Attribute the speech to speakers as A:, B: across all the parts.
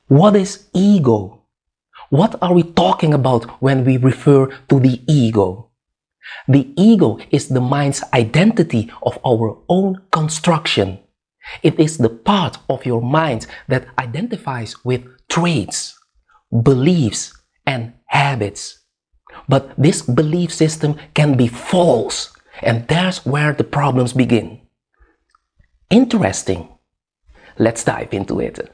A: What is ego? What are we talking about when we refer to the ego? The ego is the mind's identity of our own construction. It is the part of your mind that identifies with traits, beliefs, and habits. But this belief system can be false, and that's where the problems begin. Interesting. Let's dive into it.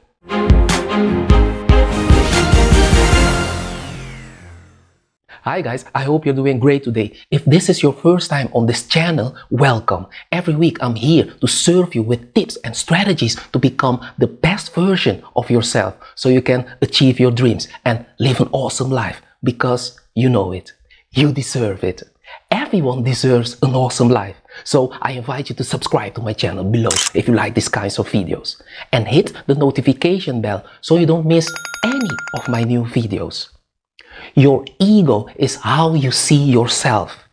A: Hi guys, I hope you're doing great today. If this is your first time on this channel, welcome. Every week I'm here to serve you with tips and strategies to become the best version of yourself so you can achieve your dreams and live an awesome life because you know it. You deserve it. Everyone deserves an awesome life. So I invite you to subscribe to my channel below if you like these kinds of videos. And hit the notification bell so you don't miss any of my new videos. Your ego is how you see yourself.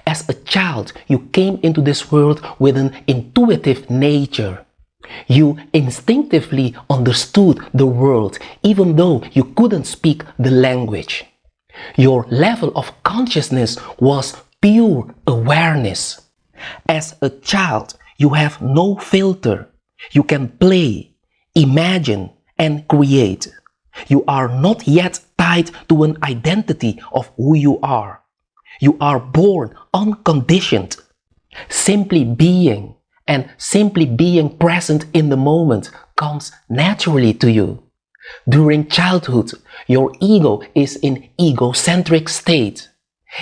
A: As a child, you came into this world with an intuitive nature. You instinctively understood the world even though you couldn't speak the language. Your level of consciousness was pure awareness. As a child, you have no filter. You can play, imagine, and create. You are not yet tied to an identity of who you are. You are born unconditioned. Simply being and simply being present in the moment comes naturally to you. During childhood, your ego is in egocentric state.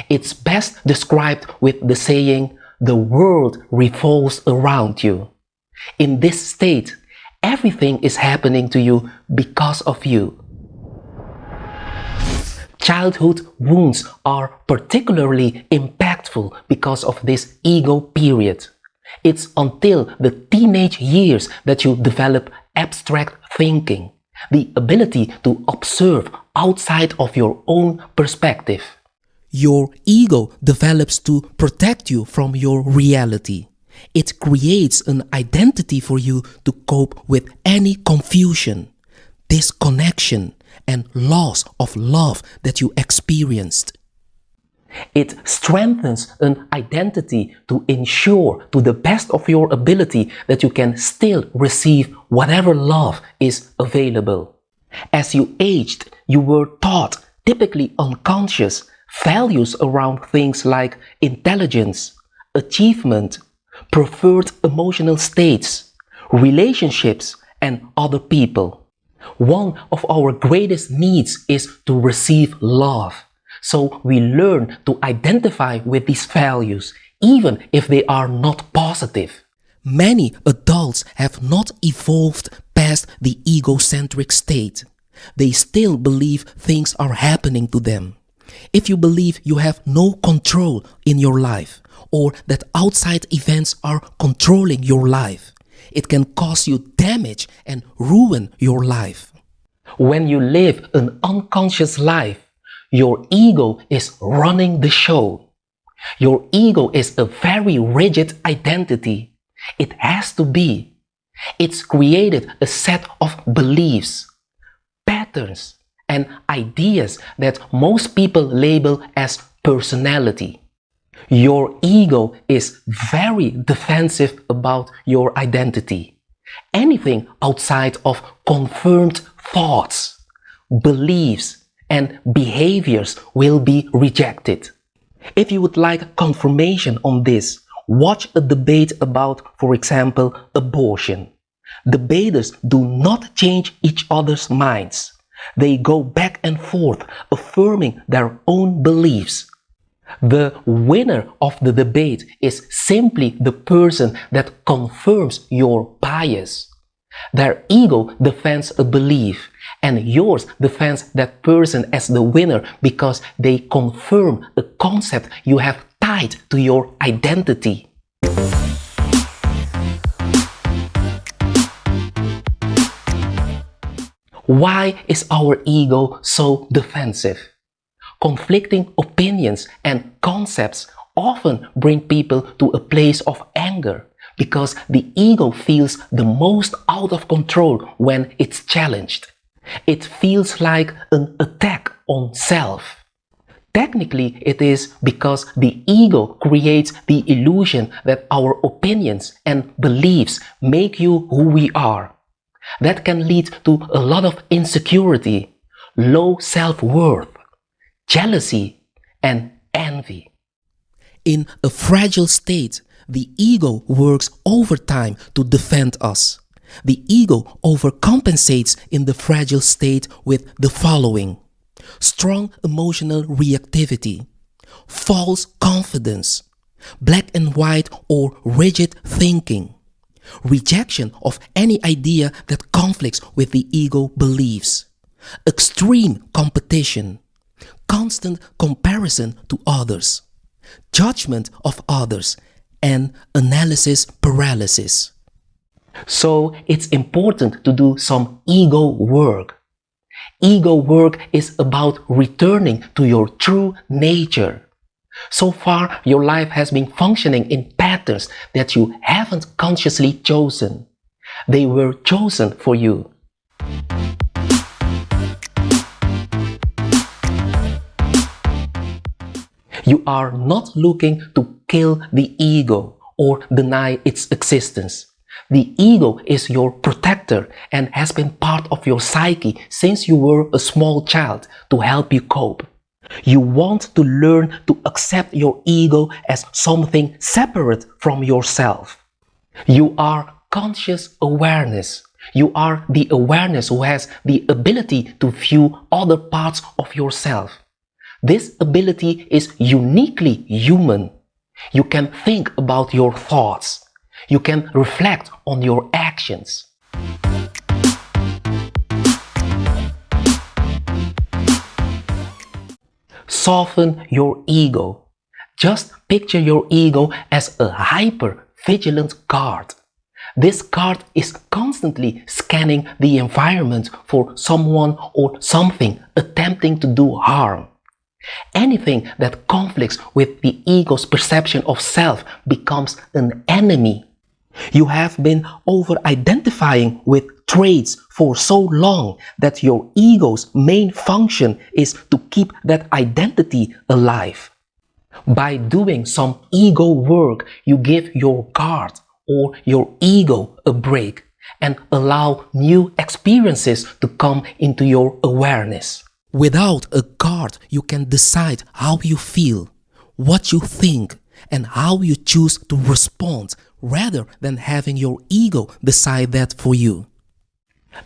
A: It's best described with the saying, "The world revolves around you." In this state, everything is happening to you because of you. Childhood wounds are particularly impactful because of this ego period. It's until the teenage years that you develop abstract thinking, the ability to observe outside of your own perspective. Your ego develops to protect you from your reality. It creates an identity for you to cope with any confusion, disconnection, and loss of love that you experienced. It strengthens an identity to ensure to the best of your ability that you can still receive whatever love is available. As you aged, you were taught, typically unconscious, values around things like intelligence, achievement, preferred emotional states, relationships, and other people. One of our greatest needs is to receive love. So we learn to identify with these values, even if they are not positive. Many adults have not evolved past the egocentric state. They still believe things are happening to them. If you believe you have no control in your life, or that outside events are controlling your life, it can cause you damage and ruin your life. When you live an unconscious life, your ego is running the show. Your ego is a very rigid identity. It has to be. It's created a set of beliefs, patterns, and ideas that most people label as personality. Your ego is very defensive about your identity. Anything outside of confirmed thoughts, beliefs, and behaviors will be rejected. If you would like confirmation on this, watch a debate about, for example, abortion. Debaters do not change each other's minds. They go back and forth, affirming their own beliefs. The winner of the debate is simply the person that confirms your bias. Their ego defends a belief, and yours defends that person as the winner because they confirm a concept you have tied to your identity. Why is our ego so defensive? Conflicting opinions and concepts often bring people to a place of anger because the ego feels the most out of control when it's challenged. It feels like an attack on self. Technically, it is because the ego creates the illusion that our opinions and beliefs make you who we are. That can lead to a lot of insecurity, low self-worth, jealousy, and envy. In a fragile state, the ego works overtime to defend us. The ego overcompensates in the fragile state with the following: strong emotional reactivity, false confidence, black and white or rigid thinking, rejection of any idea that conflicts with the ego beliefs, extreme competition, constant comparison to others, judgment of others, and analysis paralysis. So it's important to do some ego work. Ego work is about returning to your true nature. So far, your life has been functioning in patterns that you haven't consciously chosen. They were chosen for you. You are not looking to kill the ego or deny its existence. The ego is your protector and has been part of your psyche since you were a small child to help you cope. You want to learn to accept your ego as something separate from yourself. You are conscious awareness. You are the awareness who has the ability to view other parts of yourself. This ability is uniquely human. You can think about your thoughts. You can reflect on your actions. Soften your ego. Just picture your ego as a hyper-vigilant guard. This guard is constantly scanning the environment for someone or something attempting to do harm. Anything that conflicts with the ego's perception of self becomes an enemy. You have been over-identifying with traits for so long that your ego's main function is to keep that identity alive. By doing some ego work, you give your guard or your ego a break and allow new experiences to come into your awareness. Without a guard, you can decide how you feel, what you think, and how you choose to respond rather than having your ego decide that for you.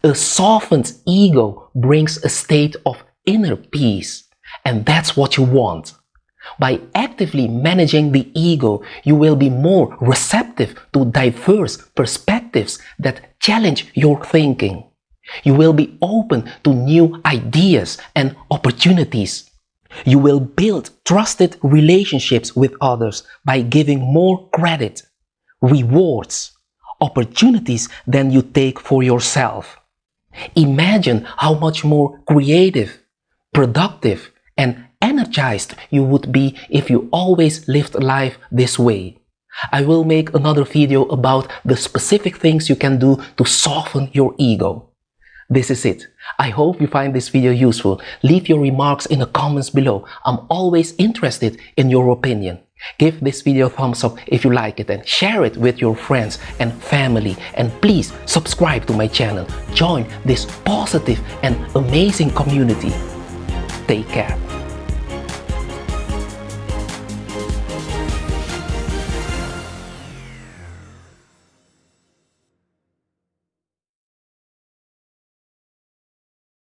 A: A softened ego brings a state of inner peace, and that's what you want. By actively managing the ego, you will be more receptive to diverse perspectives that challenge your thinking. You will be open to new ideas and opportunities. You will build trusted relationships with others by giving more credit, rewards, opportunities than you take for yourself. Imagine how much more creative, productive, and energized you would be if you always lived life this way. I will make another video about the specific things you can do to soften your ego. This is it. I hope you find this video useful. Leave your remarks in the comments below. I'm always interested in your opinion. Give this video a thumbs up if you like it and share it with your friends and family. And please subscribe to my channel. Join this positive and amazing community. Take care.